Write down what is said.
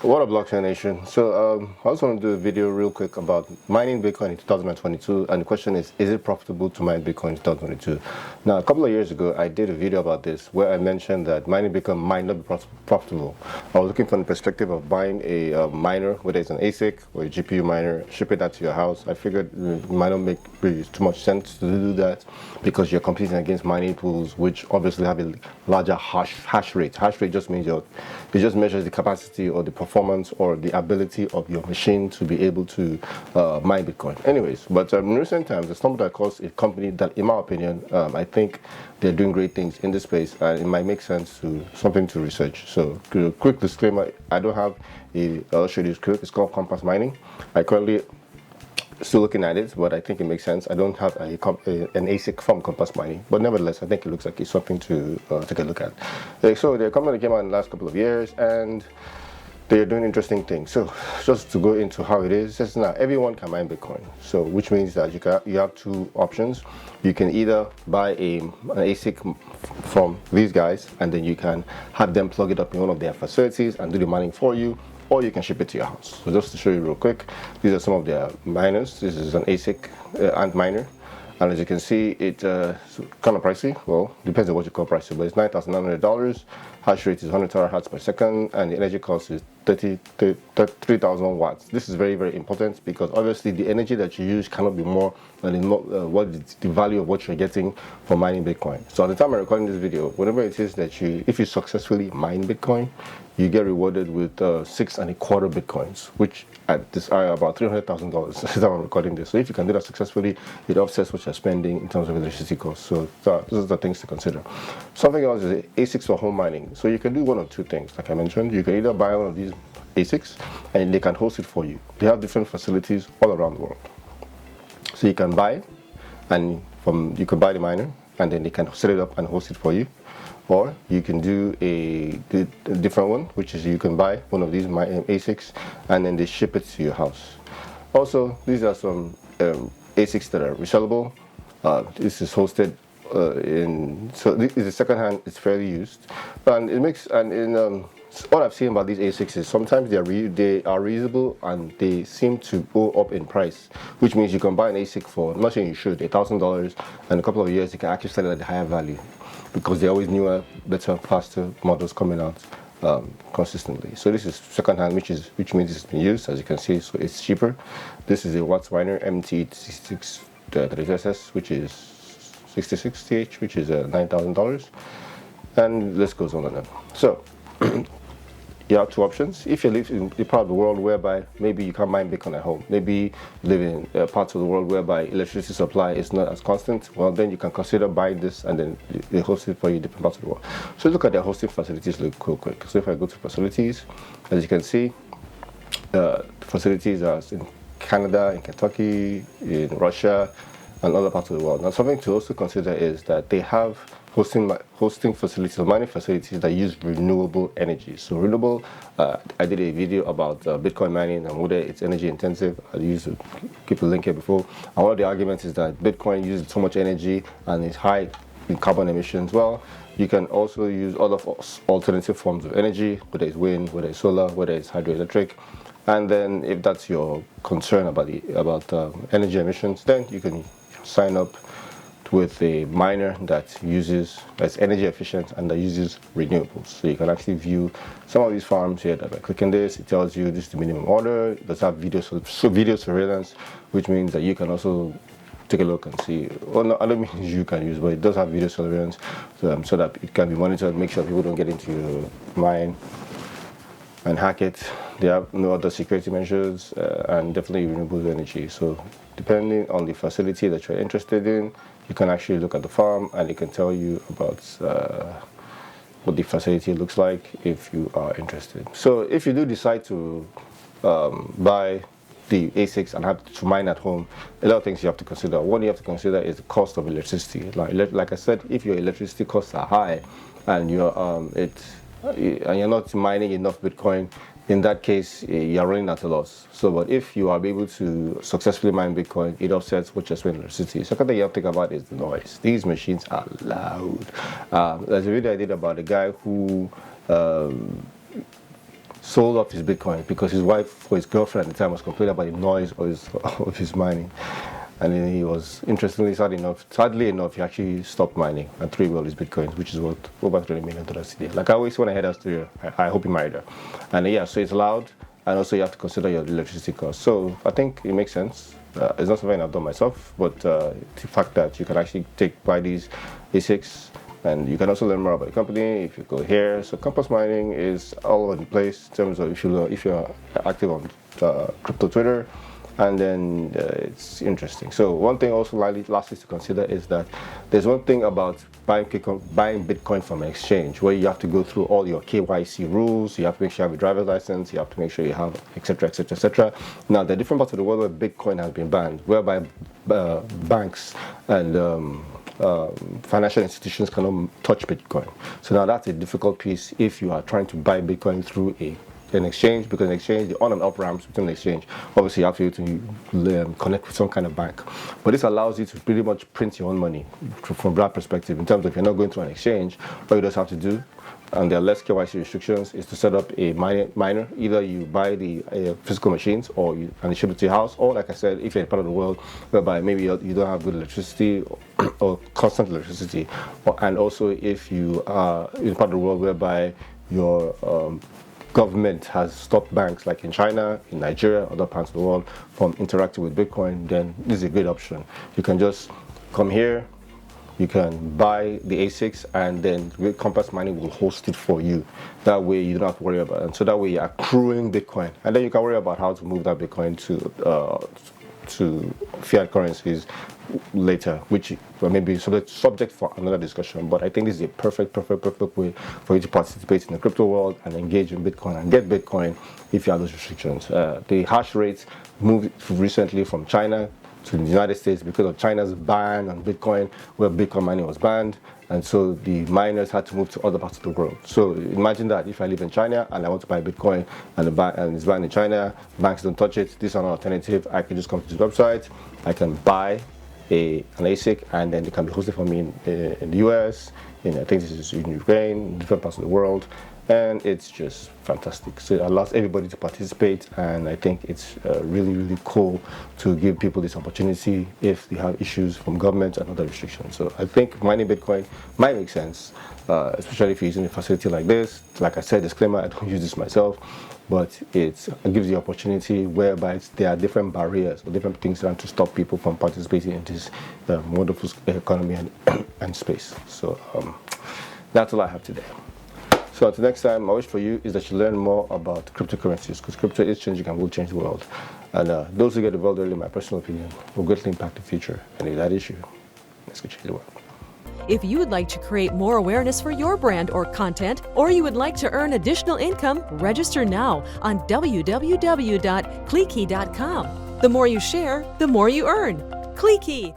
What up, Blockchain Nation? So I also want to do a video real quick about mining Bitcoin in 2022, and the question is it profitable to mine Bitcoin in 2022? Now, a couple of years ago, I did a video about this where I mentioned that mining Bitcoin might not be profitable. I was looking from the perspective of buying a miner, whether it's an ASIC or a GPU miner, shipping that to your house. I figured it might not make really too much sense to do that because you're competing against mining pools, which obviously have a larger hash rate. Hash rate just means it just measures the capacity or the performance or the ability of your machine to be able to mine Bitcoin. Anyways, but in recent times, there's something that caused a company that, in my opinion, I think they're doing great things in this space, and it might make sense to something to research. So, quick disclaimer: I don't have I'll show you this quick. It's called Compass Mining. I currently still looking at it, but I think it makes sense. I don't have an ASIC from Compass Mining, but nevertheless, I think it looks like it's something to take a look at. So the company came out in the last couple of years, and they're doing interesting things. So just to go into how it is, just now everyone can mine Bitcoin. So which means that you have two options. You can either buy an ASIC from these guys, and then you can have them plug it up in one of their facilities and do the mining for you, or you can ship it to your house. So just to show you real quick, these are some of their miners. This is an ASIC Ant miner. And as you can see, it's kind of pricey. Well, depends on what you call pricey, but it's $9,900. Hash rate is 100 terahertz per second, and the energy cost is 3,000 watts. This is very, very important because obviously the energy that you use cannot be more than what the value of what you're getting for mining Bitcoin. So at the time I'm recording this video, whatever it is that if you successfully mine Bitcoin, you get rewarded with 6.25 Bitcoins, which at this are about $300,000 as I'm recording this. So if you can do that successfully, it offsets what you're spending in terms of electricity costs. So those are the things to consider. Something else is ASICs for home mining. So you can do one of two things, like I mentioned. You can either buy one of these ASICs and they can host it for you. They have different facilities all around the world. So you can buy, and you can buy the miner, and then they can set it up and host it for you. Or you can do a different one, which is you can buy one of these ASICs and then they ship it to your house. Also, these are some ASICs that are resellable. This is hosted so this is a second hand. It's fairly used, and it makes what I've seen about these ASICs is sometimes they are reusable and they seem to go up in price, which means you can buy an ASIC for, I'm not saying you should, $1,000, and a couple of years you can actually sell it at a higher value because there are always newer, better, faster models coming out consistently. So this is second hand, which means it's been used, as you can see, so it's cheaper. This is a Watts miner MT66SS, which is 66TH, which is $9,000, and this goes on and on. So you have two options. If you live in a part of the world whereby maybe you can't mine Bitcoin at home, maybe you live in parts of the world whereby electricity supply is not as constant, well, then you can consider buying this and then they host it for you in different parts of the world. So look at their hosting facilities real quick. So if I go to facilities, as you can see, facilities are in Canada, in Kentucky, in Russia, and other parts of the world. Now, something to also consider is that they have hosting facilities or mining facilities that use renewable energy. So renewable, I did a video about Bitcoin mining and whether it's energy intensive. I used to keep a link here before. And one of the arguments is that Bitcoin uses so much energy and is high in carbon emissions. Well, you can also use other alternative forms of energy, whether it's wind, whether it's solar, whether it's hydroelectric. And then if that's your concern about energy emissions, then you can sign up with a miner that's energy efficient and that uses renewables. So you can actually view some of these farms here that by clicking this, it tells you this is the minimum order. It does have video surveillance, which means that you can also take a look and see, well, no, I don't mean you can use, but it does have video surveillance so that it can be monitored, make sure people don't get into your mine and hack it. They have no other security measures and definitely renewable energy. So depending on the facility that you're interested in, you can actually look at the farm and it can tell you about what the facility looks like if you are interested. So if you do decide to buy the ASICs and have to mine at home, a lot of things you have to consider. One you have to consider is the cost of electricity. Like I said, if your electricity costs are high and you're not mining enough Bitcoin, in that case, you're running at a loss. So, but if you are able to successfully mine Bitcoin, it offsets what you're spending on electricity. Second thing you have to think about is the noise. These machines are loud. There's a video I did about a guy who sold off his Bitcoin because his wife or his girlfriend at the time was complaining about the noise of his mining. And then he was, sadly enough, he actually stopped mining and threw away all his Bitcoins, which is worth over $20 million today. Like I always, when I head out to I hope he married her. And yeah, so it's loud, and also you have to consider your electricity costs. So I think it makes sense. It's not something I've done myself, but the fact that you can actually buy these ASICs, and you can also learn more about the company if you go here. So Compass Mining is all in place in terms of if you're active on crypto Twitter. And then it's interesting. So one thing also lastly to consider is that there's one thing about buying Bitcoin from an exchange where you have to go through all your KYC rules. You have to make sure you have a driver's license. You have to make sure you have etc. etc. etc. Now there are different parts of the world where Bitcoin has been banned, whereby banks and financial institutions cannot touch Bitcoin. So now that's a difficult piece if you are trying to buy Bitcoin through an exchange, because an exchange, the on and off ramps between the exchange, obviously you have to connect with some kind of bank. But this allows you to pretty much print your own money from that perspective, in terms of if you're not going through an exchange. What you just have to do, and there are less KYC restrictions, is to set up a miner. Either you buy the physical machines and you ship it to your house, or like I said, if you're in part of the world whereby maybe you don't have good electricity or constant electricity, and also if you are in part of the world whereby your government has stopped banks like in China, in Nigeria, other parts of the world from interacting with Bitcoin, then this is a great option. You can just come here, you can buy the ASICs, and then Compass Mining will host it for you. That way you don't have to worry about it. And so that way you're accruing Bitcoin. And then you can worry about how to move that Bitcoin to fiat currencies later, which may be subject for another discussion. But I think this is a perfect way for you to participate in the crypto world and engage in Bitcoin and get Bitcoin if you have those restrictions. The hash rate moved recently from China to the United States because of China's ban on Bitcoin, where Bitcoin mining was banned. And so the miners had to move to other parts of the world. So imagine that if I live in China and I want to buy Bitcoin and it's banned in China, banks don't touch it, this is an alternative. I can just come to this website, I can buy an ASIC, and then it can be hosted for me in the US, I think this is in Ukraine, different parts of the world. And it's just fantastic. So it allows everybody to participate, and I think it's really cool to give people this opportunity if they have issues from government and other restrictions. So I think mining Bitcoin might make sense, especially if you're using a facility like this. Like I said, disclaimer, I don't use this myself, but it gives the opportunity whereby there are different barriers or different things that to stop people from participating in this wonderful economy and space. So that's all I have today. So until next time, my wish for you is that you learn more about cryptocurrencies, because crypto is changing and will change the world. And those who get involved early, in my personal opinion, will greatly impact the future. And if that issue, let's go change the world. If you would like to create more awareness for your brand or content, or you would like to earn additional income, register now on www.Kleeki.com. The more you share, the more you earn. Kleeki.